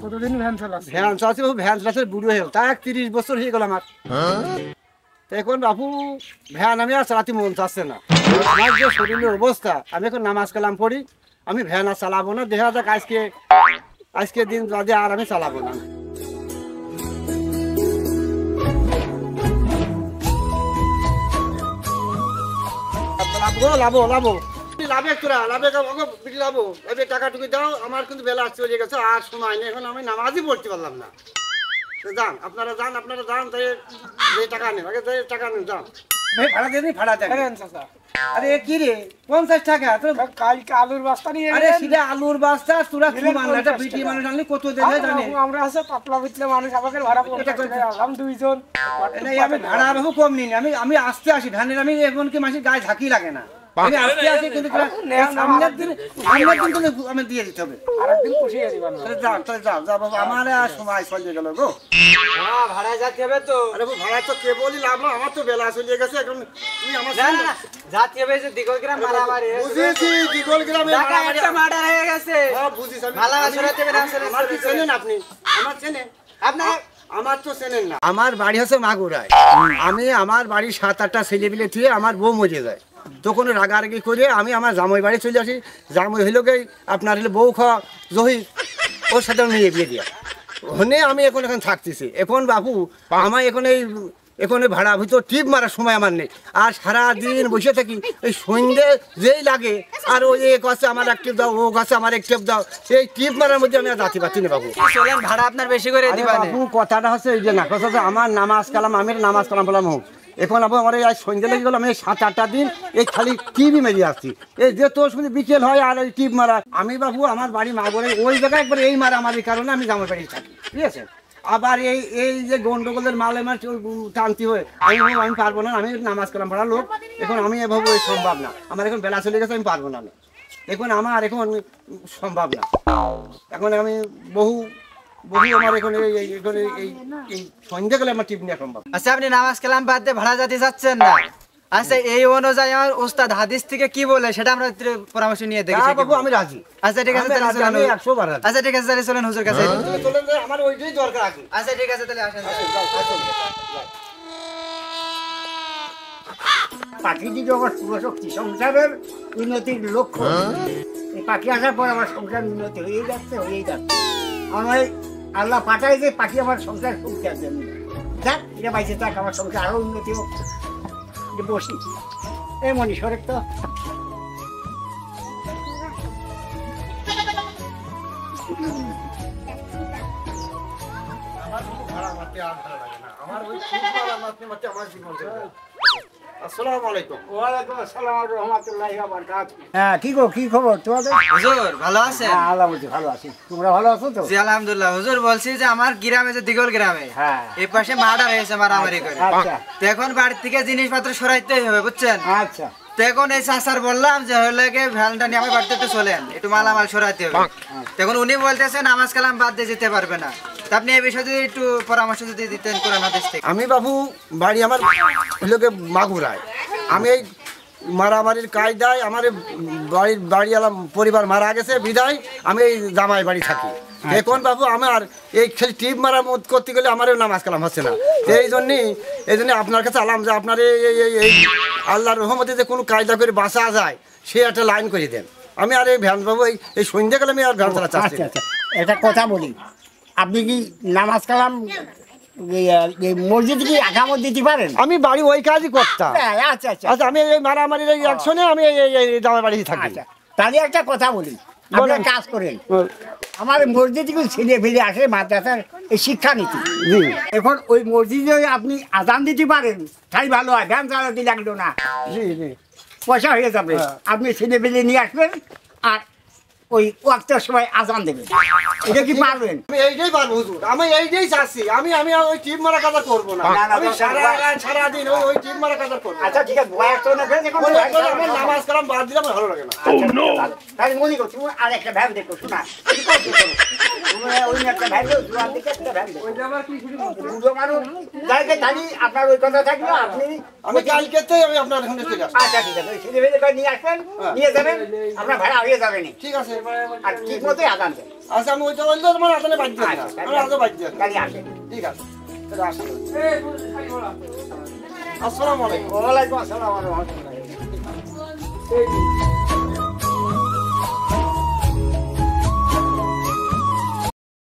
কতদিন ভ্যান চালাচ্ছে? ভ্যান চালাচ্ছি বাবু, ভ্যান চালাচ্ছে বুড়ো হয়ে গেল, তা 30 বছর হয়ে গেল আমার। তো এখন বাবু ভ্যান আমি আর চালাতে মন চাচ্ছে না। আমার যে শরীরের অবস্থা, আমি এখন নামাজ কালাম পড়ি, আমি ভ্যান আর চালাবো না। দেখা যাক আজকে দিন বাদে আর আমি চালাবো না। টাকা টুকি দাও, আমার কিন্তু বেলা চলে গেছে, আর সময় নেই, এখন আমি নামাজই পড়তে পারলাম না। যান আপনারা যান, টাকা নেন, আগে টাকা নেন, যান ভাড়া দিয়ে দিন, ভাড়া দেন। আরে কি রে 50 টাকা? কালকে আলুর বস্তা নিয়ে আরে সেটা আলুর বস্তা, তোরা কি মানলাটা বিটি মানুষ আনলি কত দেবে জানে? আমরা আছে পাতলা বিটলে মানুষ, আমাকে ভাড়া 50 টাকা আলাম দুইজন। আমি ভাড়া বহু কম নিই, আমি আসতে আসি ভ্যানের, আমি এমনকি মাসির গায়ে ঝাঁকি লাগে না, আমি আসতে আসি, কিন্তু সামনের দিন কিন্তু আমি দিয়ে দিতে হবে। আরেকদিন পুষিয়ে দিবেন। যাও বাবা, আমার আর সময় চলে গেল গো। ভাড়া যেতে হবে তো। আরে ভাড়া তো কে বলি লাভ না, আমার তো বেলা চলে গেছে, এখন তুমি আমার যাতে হবে যে দিগলগ্রাম মারামারি। বুঝেছি, দিগলগ্রামে একটা মার্ডার হয়ে গেছে। হ্যাঁ বুঝিস, আমি ভালো সরাতে হবে না। আমার কি চেনেন আপনি? আমার চেনেন? আমার তো চেনেন না। আমার বাড়ি হচ্ছে মাগুরায়, আমি আমার বাড়ির 7-8টা ছেলেপিলে থুয়ে আমার বউ মরে যায়, তখন রাগারাগি করে আমি আমার জামাই বাড়ি চলে আসি। জামাই হইল গে আপনার হলো বউ খাওয়া জহি, ওর সাথে আমি বিয়ে দিয়া ওখানে আমি এখন থাকতেছি। এখন বাবু আমার এখন ভাড়া ভিতর টিপ মারার সময় আমার নেই, আর সারাদিন বসে থাকি। এই সন্ধ্যে যেই লাগে আর ওই এক আছে আমার এক টিপ দাও, ও গাছে আমার এক টিপ দাও, এই টিপ মারার মধ্যে আমি আর যাতে পারছি না বাবু। ভাড়া আপনার বেশি করে দিবেন। বাবু কথাটা হচ্ছে এই যে না, কথা হচ্ছে আমার নামাজ কালাম বললাম হোক। এখন আমার এই সন্ধ্যে লেগে গেল, আমি 7-8টা দিন এই খালি টিভি মেরিয়ে আসছি। এই যে তোর শুধু বিকেল হয় আর ওই টিপ মারা। আমি বাবু আমার বাড়ি মাগরে ওই জায়গায় একবার এই মারামারির কারণে আমি জামাই বাড়ি থাকি, ঠিক আছে? আবার এই যে গন্ডগোলের মাল আমার টানতি হয়ে আমি পারবো না, আমি নামাজ কালাম পড়ার লোক, এখন আমি এভাবে সম্ভব না, আমার এখন বেলা চলে গেছে, আমি পারবো না, এখন আমার এখন সম্ভব না। এখন আমি বহু আমার এখন এই সন্ধ্যা গেলে আমার টিপ নেওয়া সম্ভব। আচ্ছা, আপনি নামাজ কালাম বাদ দিয়ে ভাড়া যেতে চাচ্ছেন না? আচ্ছা, এই অনুযায়ী আমার ওস্তাদ হাদিস থেকে কি বলে সেটা আমরা পরামর্শ নিয়ে দেখি। বাবু আমি রাজি। আচ্ছা ঠিক আছে, আমি 100 বার রাজি। আচ্ছা ঠিক আছে, তাহলে চলেন হুজুর কাছে। চলেন, আমার ওইটাই দরকার আছে। আচ্ছা ঠিক আছে, তাহলে আসেন। পাখি দিকে আমার শুভশক্তি, সংসারের উন্নতির লক্ষ্য। এই পাখি আসার পর আমার সংসার উন্নতি হয়েই যাচ্ছে। আমার আল্লাহ পাঠায় যে পাখি আমার সংসার সুখে আছে। যাক, এটা বাইসে থাক, আমার সংসার আরো উন্নতি হোক। বসি এমনই সরেক তো। হ্যাঁ, কি খবর তোমাদের? হুজুর ভালো আছেন? আলহামদুলিল্লাহ ভালো আছি। তোমরা ভালো আছো তো? জি আলহামদুলিল্লাহ। হুজুর বলছি যে আমার গ্রামে যে দিগল গ্রামে এই পাশে মার্ডার হয়েছে মারামারি করে। আচ্ছা, তো এখন বাড়ি থেকে জিনিসপত্র সরাইতেই হবে, বুঝছেন? আচ্ছা। তো এখন এই চাচার বললাম যে হলে ভ্যানটা নিয়ে আমার বাড়িতে একটু চলেন, একটু মালামাল সরাইতে হবে। তখন উনি বলতেছেন নামাজ কালাম বাদ দিয়ে যেতে পারবে না। তা আপনি এই বিষয়ে যদি একটু পরামর্শ যদি দিতেন কোরআন হাদিস থেকে। আমি বাবু বাড়ি আমার হলো মাগুরায়, আমি এই মারামারির কায়দায় আমার বাড়িওয়ালা পরিবার মারা গেছে বিদায় আমি এই জামাই বাড়ি থাকি। এখন বাবু আমার এই খালি টিপ মারা মত করতে গেলে আমার নামাজ কালাম হচ্ছে না। এই জন্যে আপনার কাছে আলাম যে আপনার এই আল্লাহর রহমতে যে কোনো কায়দা করে বাঁচা যায় সে একটা লাইন করে দেন। আমি আর এই ভ্যান বাবু এই সন্ধ্যাকালে আমি আর ভ্যান চালাচ্ছি। আচ্ছা, একটা কথা বলি, আপনি কি নামাজ কালাম মসজিদে কি আগামত দিতে পারেন? আমি বাড়ি ওই কাজই করতাম। আচ্ছা আচ্ছা আচ্ছা, আমি এই মারামারির এই অ্যাকশনে আমি এই জামাই বাড়ি থাকি। আচ্ছা, তাহলে একটা কথা বলি, আপনি কাজ করেন, আমার মসজিদে কিছু ছেলে ফেলে আসে মাদ্রাসার এই শিক্ষানীতি। এখন ওই মসজিদে আপনি আজান দিতে পারেন, তাই ভালো হয়, ভ্যান চালাতে লাগলো না, পয়সা হয়ে যাবে। আপনি ছেলে ফেলে নিয়ে আসবেন আর ওই ওয়াক্তের সময় আজান দেবেন। এটা কি পারবেন? আমি এইটাই পারবো হুজুর, আমি এইটাই চাচ্ছি। আমি ওই টিপ মারা কাজ করবো না, আমি সারাদিন ওই টিপ মারা কাজ করবো। আচ্ছা ঠিক আছে, বয়স তো না, আমার নামাজ কালাম বাদ দিলে আমার ভালো লাগে না। তাহলে মনে করো তুমি আর একটা ভ্যান দেখো, শোনা ওই একটা ভ্যান জোয়ান দিকে একটা ভ্যান দেখো, বুড়ো মানুষ যাইকে জানি আপনার ওই কথা থাকলো। আমি কালকেতেই আমি আপনার এখানে চলে আসবো। আচ্ছা ঠিক আছে, ওই ছেলে ভেলে নিয়ে আসবেন, নিয়ে যাবেন, আপনার ভাড়া হয়ে যাবে না। ঠিক আছে। আর ঠিক মতোই আদান দেন। আচ্ছা আমি ওইটা বললে তোমার আদানে বাদ দিয়ে আচ্ছা, আমি আদৌ বাদ দিয়ে গাড়ি আসেন। ঠিক আছে তাহলে আসি আসসালামু আলাইকুম ওয়ালাইকুম আসসালাম ওয়া রাহমাতুল্লাহ।